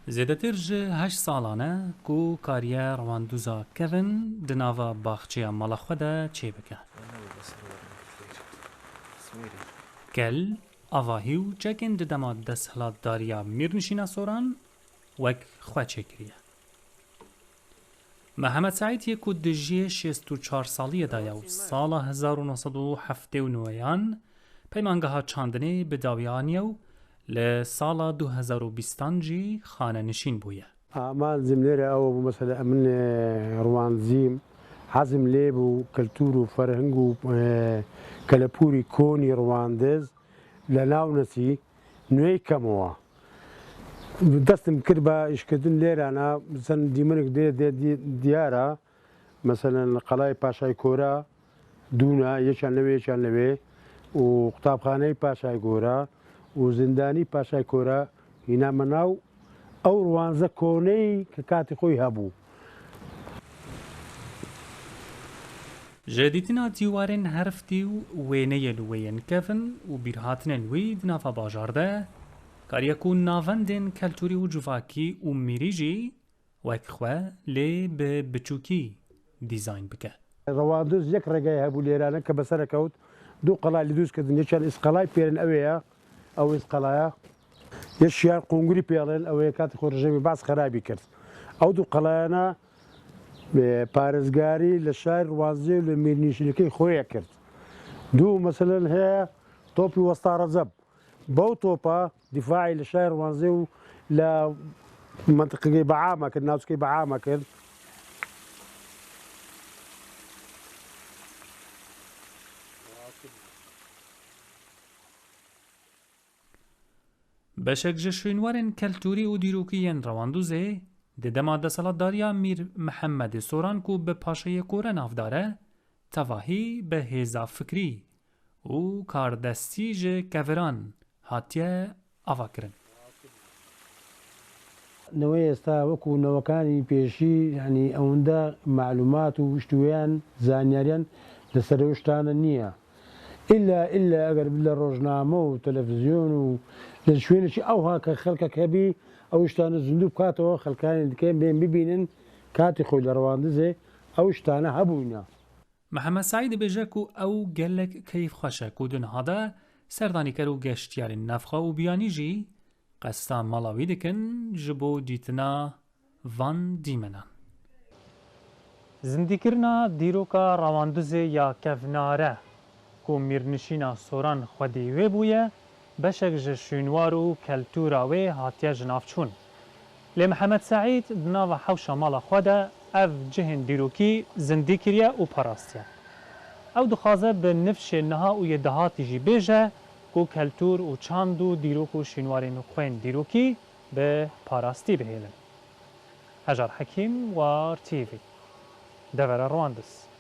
زیاتر ji 8 salan e ku kariye rewandûza kevin di nava baxçeya mala xwe de çê bike. Gel, avahî û çekên di dema desthilatdariya Mîrnişîna Soran wek xwe çêkiriye. Mehmed Saîd yê ku di jiyê 64 saliyê de ye û sala 1979yan peymangeha çandinê bi dawî aniye û li sala 2020 jî xanenişîn bûye. أعمال زمليرة أو مثلا من روانزيم حزم ليب وكلتور وفرهنج وكالبوري كوني رواندز لناونسي نوي كموا دستم كربا إشكدن ليرة أنا مثلا ديمنك ديارة مثلا قلاي باشاي كورا دونا يشان لوي وقطاب خاني باشاي كورا وزنداني باشاي كورا هنا مناو ئەو ڕوانزە کۆنەی کە کاتی خۆی هەبوو. Ji dîtina dîwarên herftî û wêneyê li wêyên kevin û bîrhatinên wî di nava bajar de kariye ku navendên keltûrî û civakî û mirî jî wek xwe lê bi biçûkî dîzayn bike. ڕەواندز یەک ڕێگای هەبوو لێرانە کە بەسەرەکەوت دوو قەڵای لە دروستکردن یەکیان ئیسقەڵای پێرن ئەوەیە ئەو ئیسقەڵایە یەکیان قۆنگوری پێڵێن ئەوەیە کاتی خۆ ڕژەمی باس خراپی کرد. ئەو دوو قەڵایانە پارێزگاری لە شار ڕوانزێ و لە میرنشینەکەی خۆیە کرد. دوو مەسەلەن هەیە تۆپی وەستا ڕەجەب بەو تۆپە دیفاعی لە شار ڕوانزێ و لە منتقەکەی بەعامە کرد ناوچەکەی بەعامە کرد. Beşek ji şwînwarên keltûrî û dîrokî yên Rewandûzê di dema desthilatdariya Mîr Mihemedê Soran ku bi paşeyê kore navdar e, tevahî bi hêza fikrî û kardestî ji keviran hatiye avakirin. نەوەی ئێستا وەکو نەوەکانی پێشی ینی ئەوەندە معلومات و شتویان زانیاریان لەسەر شتانە نییە. ئللا ئەگەر لە ڕۆژنامە و تەلەڤیزیۆن و لە شوێنێکی ئەوها کە خەڵکەک هەبی ئەو شتانە زیندوو بکاتەوە خەڵکانی دیکەی بێن ببینن کاتی خۆی لە ڕەواندزێ ئەو شتانە هەبووینە. Mehmed Saîd dibêje ku ew gelek keyfxweş e ku di niha de serdanîker û geştyarên navxwe û biyanî jî qesta mala wî dikin ji bo dîtina van dîmenan. Zindîkirina dîroka Rewandûzê ya kevnare ku Mîrnişîna Soran xwedî wê bûye beşek ji şwînwar û keltûra wê hatiye ji nav çûn. Lê Mehmed Saîd di nava hewşa mala xwe de ev cihên dîrokî zindî kiriye û parastiye. Ew dixwaze bi nifşê niha û yê dehatî jî bêje ku keltûr û çand û dîrok û şînwarên xwên dîrokî bi parastî bihêlin. Hejar Hekîm, War TV. Devera Rewandis.